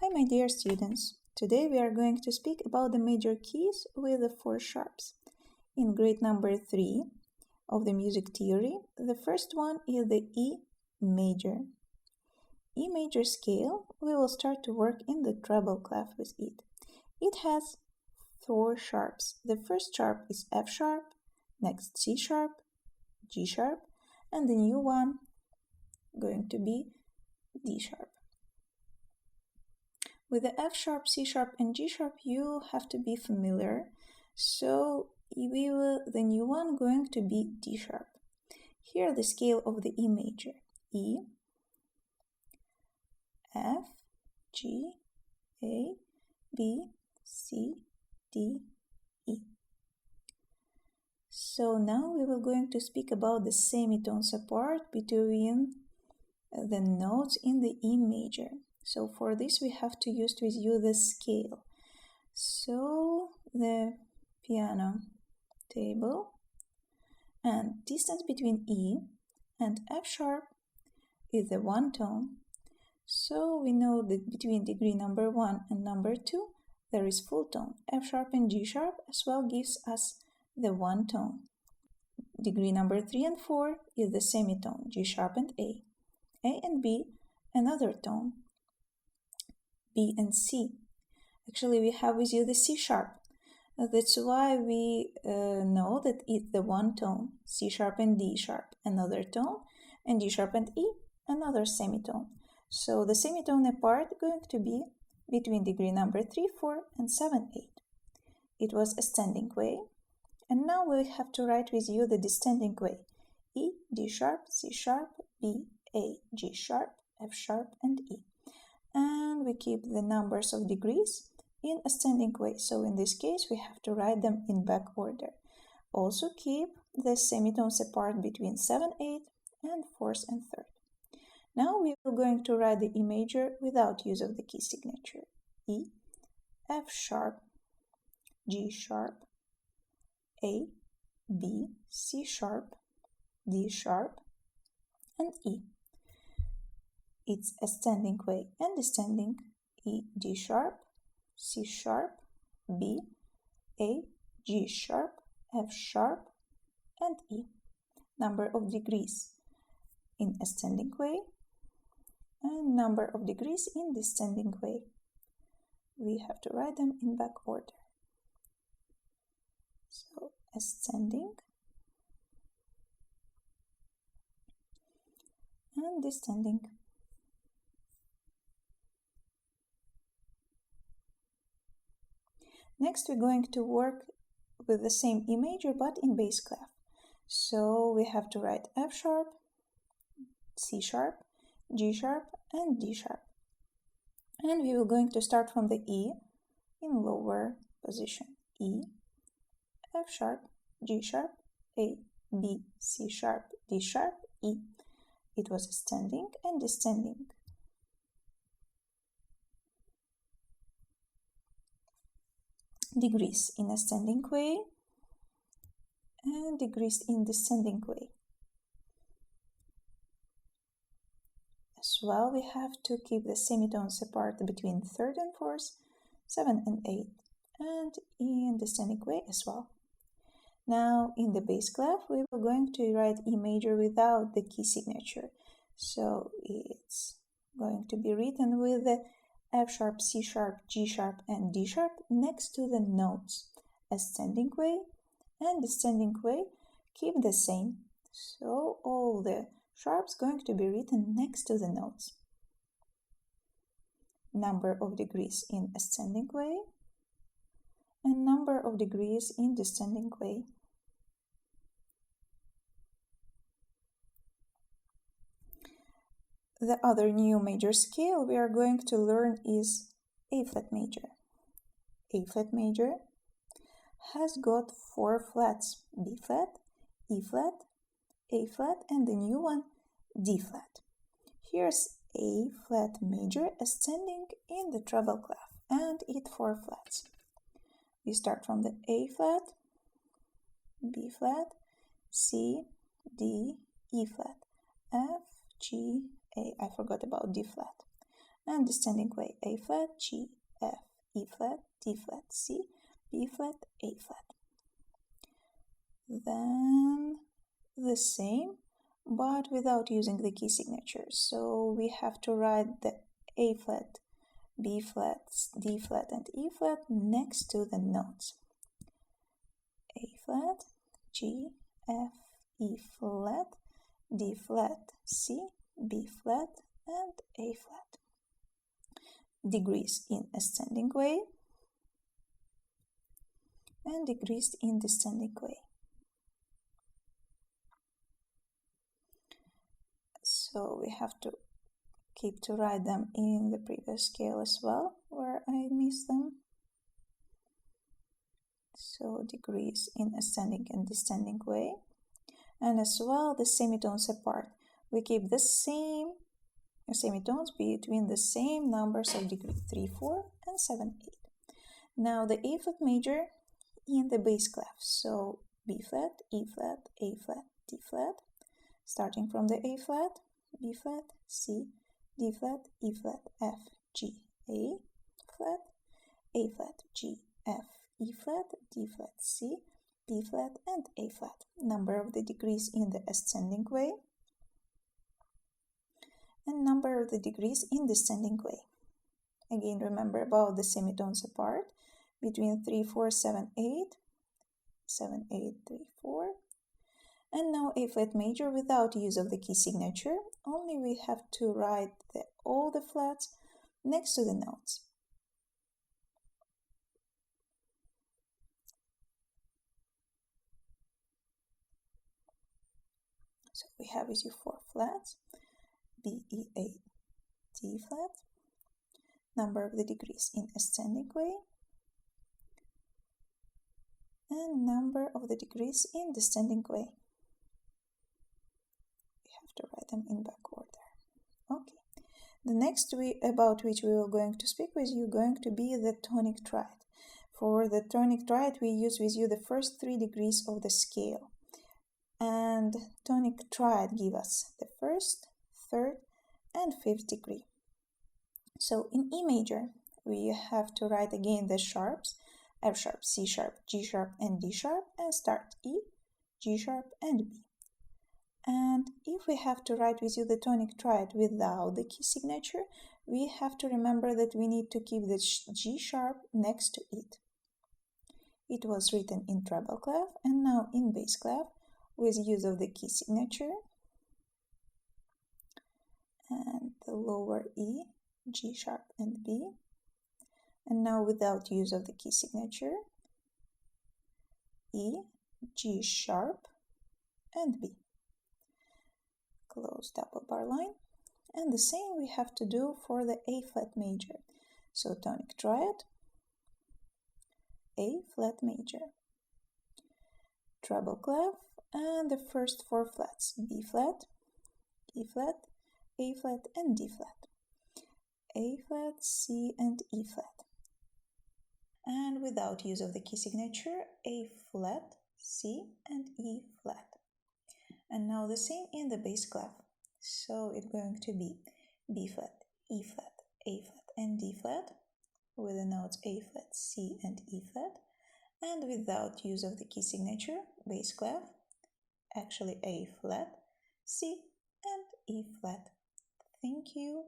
Hi my dear students, today we are going to speak about the major keys with the 4 sharps. In grade number 3 of the music theory, the first one is the E major. E major scale, we will start to work in the treble clef with it. It has 4 sharps. The first sharp is F sharp, next C sharp, G sharp, and the new one going to be D sharp. With the F sharp, C sharp, and G sharp, you have to be familiar. So the new one going to be D sharp. Here the scale of the E major: E, F, G, A, B, C, D, E. So now we will going to speak about the semitone support between the notes in the E major. So for this we have to use with you the scale. So the piano table and distance between E and F sharp is the one tone. So we know that between degree number 1 and number 2 there is full tone. F sharp and G sharp as well gives us the one tone. Degree number 3 and 4 is the semitone, G sharp and A. A and B, another tone, B and C. Actually, we have with you the C sharp. That's why we know that it's the one tone, C sharp and D sharp, another tone, and G sharp and E, another semitone. So the semitone apart going to be between degree number 3, 4, and 7, 8. It was ascending way. And now we have to write with you the descending way. E, D sharp, C sharp, B, A, G sharp, F sharp, and E. And we keep the numbers of degrees in ascending way. So in this case, we have to write them in back order. Also keep the semitones apart between 7, 8, and 4th and 3rd. Now we are going to write the E major without use of the key signature. E, F sharp, G sharp, A, B, C sharp, D sharp, and E. It's ascending way and descending: E, D sharp, C sharp, B, A, G sharp, F sharp, and E. Number of degrees in ascending way and number of degrees in descending way. We have to write them in back order. So ascending and descending. Next, we're going to work with the same E major but in bass clef. So we have to write F sharp, C sharp, G sharp, and D sharp. And we will going to start from the E in lower position. E, F sharp, G sharp, A, B, C sharp, D sharp, E. It was ascending and descending. Degrees in ascending way and degrees in descending way. As well, we have to keep the semitones apart between 3rd and 4th, 7 and 8, and in descending way as well. Now, in the bass clef, we are going to write E major without the key signature. So it's going to be written with the F sharp, C sharp, G sharp, and D sharp next to the notes. Ascending way and descending way keep the same. So all the sharps going to be written next to the notes. Number of degrees in ascending way and number of degrees in descending way. The other new major scale we are going to learn is A flat major. A flat major has got 4 flats: B flat, E flat, A flat, and the new one, D flat. Here's A flat major ascending in the treble clef and it 4 flats. We start from the A flat, B flat, C, D, E flat, F, G, A. I forgot about D flat. and descending way A flat, G, F, E flat, D flat, C, B flat, A flat. Then the same, but without using the key signature. So we have to write the A flat, B flat, D flat, and E flat next to the notes. A flat, G, F, E flat, D flat, C, B flat, and A flat. Degrees in ascending way and degrees in descending way. So we have to keep to write them in the previous scale as well, where I missed them. So degrees in ascending and descending way. And as well the semitones apart. We keep the same semitones between the same numbers of degree 3, 4, and 7, 8. Now the A flat major in the bass clef. So B flat, E flat, A flat, D flat. Starting from the A flat, B flat, C, D flat, E flat, F, G, A flat, G, F, E flat, D flat, C, B flat, and A flat. Number of the degrees in the ascending way and number of the degrees in descending way. Again, remember about the semitones apart between 3, 4, 7, 8, 7, 8, 3, 4. And now A flat major without use of the key signature, only we have to write all the flats next to the notes. So we have with you 4 flats, B, E, A, D flat, number of the degrees in ascending way, and number of the degrees in descending way. We have to write them in back order. Okay. The next about which we are going to speak with you going to be the tonic triad. For the tonic triad, we use with you the first 3 degrees of the scale. And tonic triad give us the 1st, 3rd, and 5th degree. So in E major, we have to write again the sharps, F sharp, C sharp, G sharp, and D sharp, and start E, G sharp, and B. And if we have to write with you the tonic triad without the key signature, we have to remember that we need to keep the G sharp next to it. It was written in treble clef and now in bass clef with use of the key signature. And the lower E, G sharp, and B. And now without use of the key signature, E, G sharp, and B. Close double bar line. And the same we have to do for the A flat major. So tonic triad, A flat major, treble clef, and the first 4 flats, B flat, E flat, A flat, and D flat. A flat, C, and E flat. And without use of the key signature, A flat, C, and E flat. And now the same in the bass clef. So it's going to be B flat, E flat, A flat, and D flat, with the notes A flat, C, and E flat. And without use of the key signature, bass clef, actually A flat, C, and E flat. Thank you.